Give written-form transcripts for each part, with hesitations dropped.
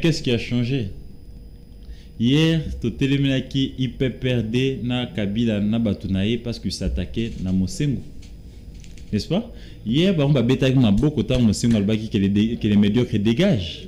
Qu'est-ce qui a changé? Hier, Totelemaki IPPRD na Kabila na Batunaye parce que s'attaquait na Mosengo. N'est-ce pas? Hier, on va bêter avec ma beaucoup tant Mosengo albaki que les médiocres dégagent.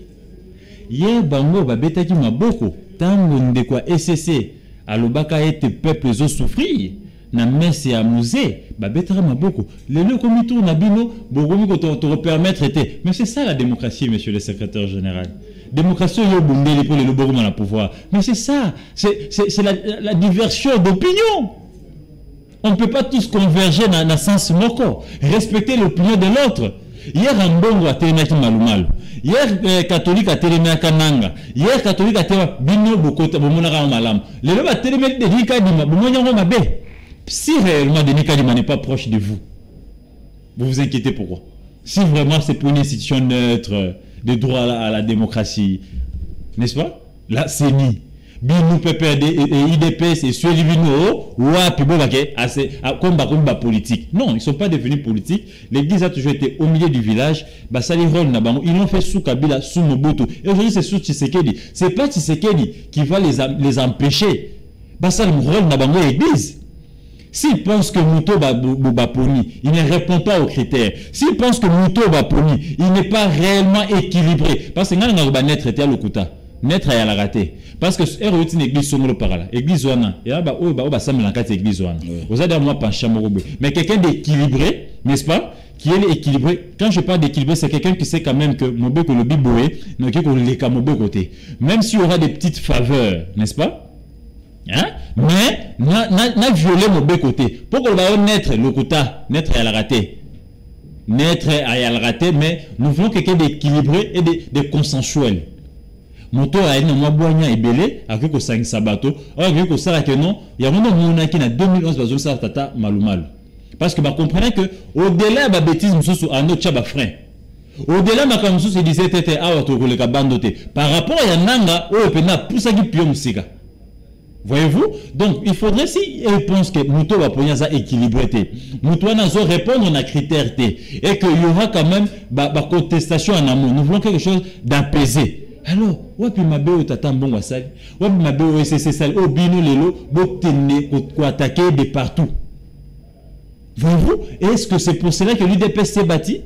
Hier, on va bêter avec ma beaucoup tant de quoi SCC alobaka et peuple ont souffrir. Na messe à musée, bah bêter ma beaucoup. Les lieux comme tour na bino, bogomi ko te permettre était. Mais c'est ça la démocratie, monsieur le secrétaire général. Démocratie yo bondeli pour le bogomi na pouvoir. Mais c'est ça, c'est la diversion d'opinion. On ne peut pas tous converger dans le sens moko, respecter l'opinion de l'autre. Hier, Mbongo a télé malumal. Hier, catholique a télé kananga. Hier, catholique a télé bino bokota bomonara malam. Le loba télé de Nikadima, bomonyango mabe. Si réellement Denis Kadima n'est pas proche de vous, vous vous inquiétez pourquoi? Si vraiment c'est pour une institution neutre, de droit à la démocratie, n'est-ce pas? La CENI, Binou PPRD et IDPS et Sueli Bino, combat politique. Non, ils ne sont pas devenus politiques. L'église a toujours été au milieu du village. Ils l'ont fait sous Kabila, sous Mobutu. Et aujourd'hui, c'est sous Tshisekedi. Ce n'est pas Tshisekedi qui va les empêcher. Ça le rôle de l'église. S'il pense que Mouto Baponi, il ne répond pas aux critères. S'il pense que Mouto Baponi, il n'est pas réellement équilibré. Parce que nous avons naître à l'Okuta, naître à la raté. Parce que c'est une église sombre par là. Église Ouana. Et là, église Ouana. Vous avez moi pas chamorobé. Mais quelqu'un d'équilibré, n'est-ce pas? Qui est équilibré. Quand je parle d'équilibré, c'est quelqu'un qui sait quand même que Mobeko le Biboé, donc qu'il y a Mobeko côté. Même s'il y aura des petites faveurs, n'est-ce pas? Hein? Mais n'a violé mon côté pour qu'on va naître le quota naître à la raté mais nous voulons quelqu'un d'équilibré et de consensuel. Moto a une moi boigna et belé avec au 5 sabato avec au ça que non il y a vraiment mon qui na 2011 bazon ça tata malumal parce que bah comprenez que au-delà de la bêtise mususu à notre chaba frein au-delà ma comme mususu disait tete a to le kabandote par rapport à nanga o pena poussa qui pio musika. Voyez-vous? Donc, il faudrait, si il pense que Mouto va prendre ça équilibré, Mouto va répondre à critères, et qu'il y aura quand même contestation en amont. Nous voulons quelque chose d'apaisé. Alors, wapi mabé tata bon wasali, wapi mabé SCC sal, au bino lelo, botene, ko attaquer de partout. Voyez-vous? Est-ce que c'est pour cela que l'UDPS s'est bâti?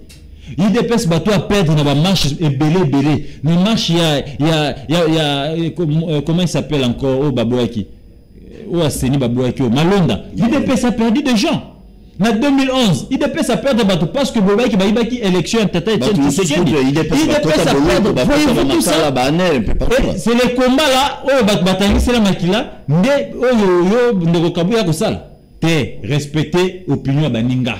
L'UDPS bateau à perdre dans la marche et belé. Une marche, il y a comment il s'appelle encore au Babouaki? Au Asseni Babouaki, au Malonda. L'UDPS a perdu des gens. En 2011, l'UDPS a perdu des bateaux parce que Babouaki, Baïbaki, élection, tata et tata. l'UDPS a perdu. Voyez-vous tout ça? C'est le combat là, au Batangi, c'est la maquila, ne recabouille à ça. Respecter l'opinion Baninga.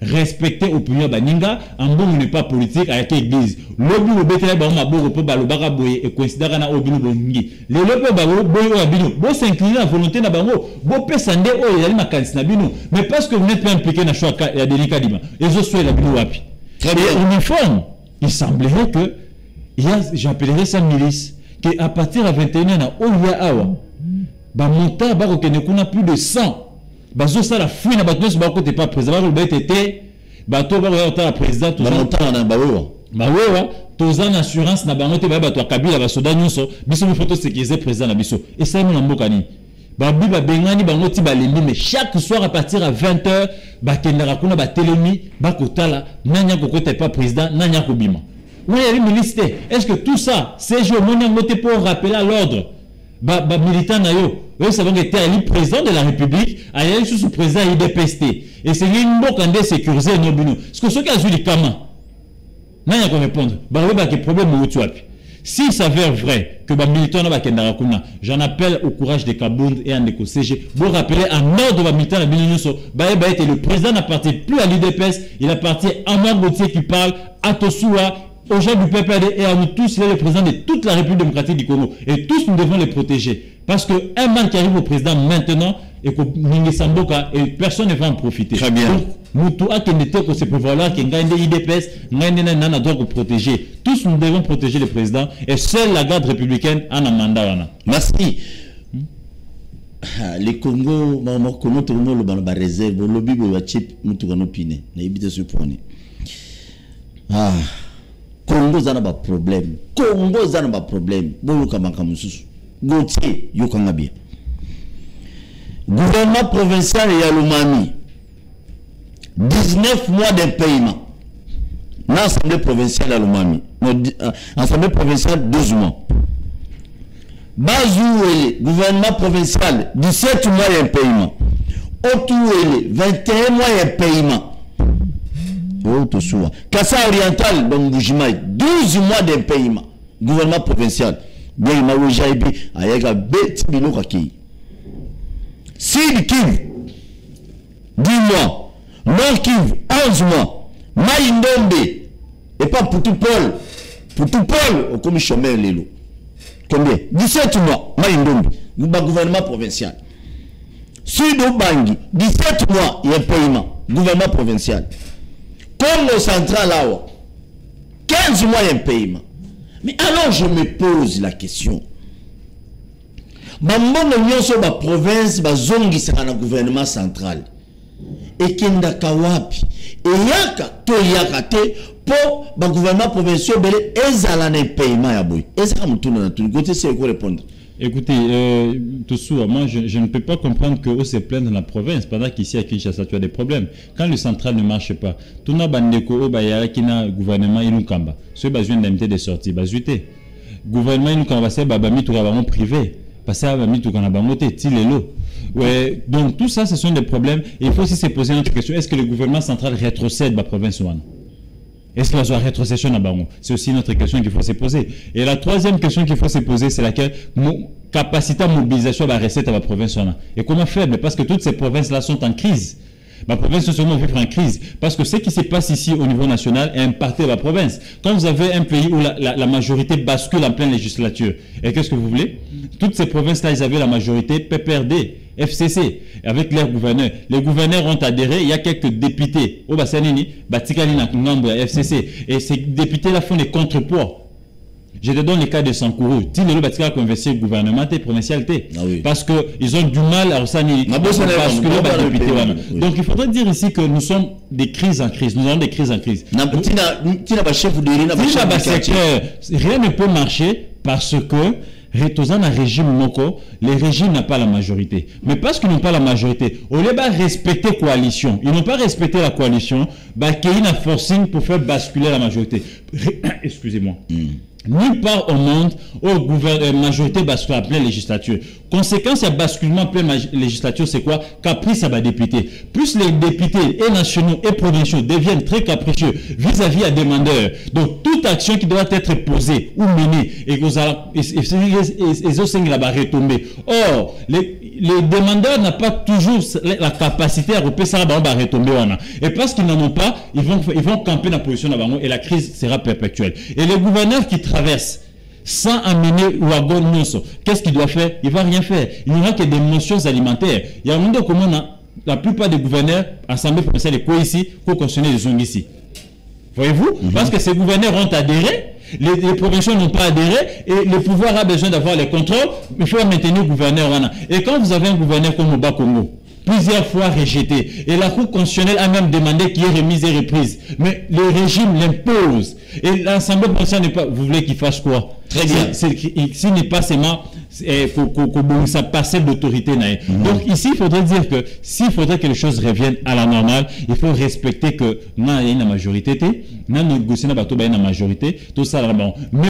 Respecter l'opinion Baninga, en bon n'est pas politique avec l'église. L'obi au bétail ba ma boro po ba lo baka boye et considérer na obinu bongi. Le lopo ba lo boyo abinu. Bo s'incliner à volonté na bango. Bo pesande o yali makansi na binu. Mais parce que vous n'êtes pas impliqué dans choix ya Denis Kadima. Et je suis la binu wapi. Très bien. Uniforme. Il semblerait que j'appellerais ça milice que à partir de 21 na oya awa ba monta ba ko kuna plus de 100. Bazo ça la fouine na bato so ba côté pas président ba le BTT bato ba la président tout ça na bawewa tozana assurance na bango te ba bato Kabila ba soda nyonso biso mi photo sécuriser président na biso et ça na mboka ni babi ba bengani bango ti balembi mais chaque soir à partir à 20h ba kendara kuna ba telemi ba kotala nanya ko côté pas président nanya ko bima oui il y a une liste. Est-ce que tout ça c'est je mon ngote pour rappeler à l'ordre ba militant na yo oui, ça va être le président de la République, il sous président IDPST. Et c'est une bonne candidate sécurisée nos bino. Ce que ceux qui ont joué les camas, n'a rien à répondre. Bah oui, bah quel problème au tuapi. S'il s'avère vrai que les militants n'ont pas j'en appelle au courage des Kabound et à Ndeko CG. Vous rappelez un ordre de militants de Bilinyoso. Bah était le président n'appartient plus à l'IDPS, il appartient à Marc Gauthier qui parle, à Tosoua, aux gens du PPRD et à nous tous, il est le président de toute la République démocratique du Congo. Et tous nous devons les protéger. Parce qu'un mal qui arrive au président maintenant et que et personne ne va en profiter. Très bien. Donc, nous avons ce pouvoir-là qui est l'IDPS, nous devons protéger. Tous nous devons protéger le président et seule la garde républicaine a un mandat. Merci. Les Congo, comment tout le monde va réserve, le lobby va chip, nous devons opiner. Ah. Congo zana ba problème. Congo zana ba problème. Bolo kamaka mususu. Gautier yokanga bien. Gouvernement provincial ya Lomami. 19 mois d'impayement. L'Assemblée provinciale à Lomami. L'Assemblée provinciale 12 mois. Bazouele, gouvernement provincial, 17 mois d'impayement. Otouele, 21 mois d'impayement. Kassa Oriental, donc Boujimaï, 12 mois d'impayement. Gouvernement provincial. Bien, il m'a oué Jaïbi, Ayaga Bet Bilo Kaki. Sud Kiv, 10 mois. Nord Kiv, 11 mois. Maïndombe, et pas pour tout Paul. Pour tout Paul, au commis chômeur Lélo. Combien? 17 mois. Maïndombe, gouvernement provincial. Sud Obangi, 17 mois, il y a un paiement. Gouvernement provincial. Congo central là, 15 mois, il y a un paiement. Mais alors je me pose la question. Bambongo nyonso ba province ba zongi saka na gouvernement central. Et kenda kawapi. Et yaka to yaka te po ba gouvernement provincial belé ezala na paiement ya boy. Ezaka mutuna na tout côté c'est quoi répondre. Écoutez, Tossou, moi je ne peux pas comprendre que se plaindre dans la province pendant qu'ici à Kinshasa tu as des problèmes. Quand le central ne marche pas, tout na bandeko o bayara kina gouvernement inukamba. Ce besoin d'indemnité de sortie, bazuité. Gouvernement inukamba c'est babami tout vraiment privé. Parce que babami tout kana bangote tilelo. Ouais, donc tout ça ce sont des problèmes et il faut aussi se poser une autre question, est-ce que le gouvernement central rétrocède la province ou non? Est-ce qu'il y a une rétrocession à Bango? C'est aussi une autre question qu'il faut se poser. Et la troisième question qu'il faut se poser, c'est laquelle capacité de mobilisation de la recette à la province. Et comment faire? Parce que toutes ces provinces-là sont en crise. La province se trouve en crise. Parce que ce qui se passe ici au niveau national est impacté la province. Quand vous avez un pays où la majorité bascule en pleine législature, et qu'est-ce que vous voulez? Toutes ces provinces-là, ils avaient la majorité PPRD, FCC, avec leurs gouverneurs. Les gouverneurs ont adhéré, il y a quelques députés au Bassanini, Batikali Nakungambo, FCC, et ces députés-là font des contrepoids. Je te donne le cas de Sankourou. Tile le Batika converser gouvernement provincial. Parce qu'ils ont du mal à basculer les députés. Donc il faudrait dire ici que nous sommes des crises en crise. Nous avons des crises en crise. Rien ne peut marcher parce que dans un régime moko, les régimes n'ont pas la majorité. Mais parce qu'ils n'ont pas la majorité, au lieu de respecter la coalition, ils n'ont pas respecté la coalition, il y a un forcing pour faire basculer la majorité. Excusez-moi. Nulle part au monde, la majorité bascule en pleine législature. Conséquence à basculement en pleine législature, c'est quoi? Caprice à la député. Plus les députés et nationaux et provinciaux deviennent très capricieux vis-à-vis à demandeurs. Donc toute action qui doit être posée ou menée et que les là-bas retomber. Or, les demandeurs n'ont pas toujours la capacité à repérer ça là-bas retomber. Et parce qu'ils n'en ont pas, ils vont camper dans la position là-bas et la crise sera perpétuelle. Et les gouverneurs qui traversent sans amener Ouagon Nosso, qu'est-ce qu'il doit faire? Il ne va rien faire. Il n'y aura que des motions alimentaires. Il y a un monde comment la plupart des gouverneurs, assemblée provinciale, quoi ici, pour consommer les zones ici. Voyez-vous? Parce que ces gouverneurs ont adhéré, les provinciaux n'ont pas adhéré, et le pouvoir a besoin d'avoir les contrôles, il faut maintenir le gouverneur. Et quand vous avez un gouverneur comme au Bas-Congo, plusieurs fois rejeté, et la Cour constitutionnelle a même demandé qu'il y ait remise et reprise. Mais le régime l'impose. Et l'Assemblée provinciale n'est pas... Vous voulez qu'il fasse quoi? Très bien. S'il n'est pas seulement sa parcelle d'autorité. Donc ici, il faudrait dire que s'il faudrait que les choses reviennent à la normale, il faut respecter que nous avons une majorité, nous avons négocié une majorité, tout ça là-bas.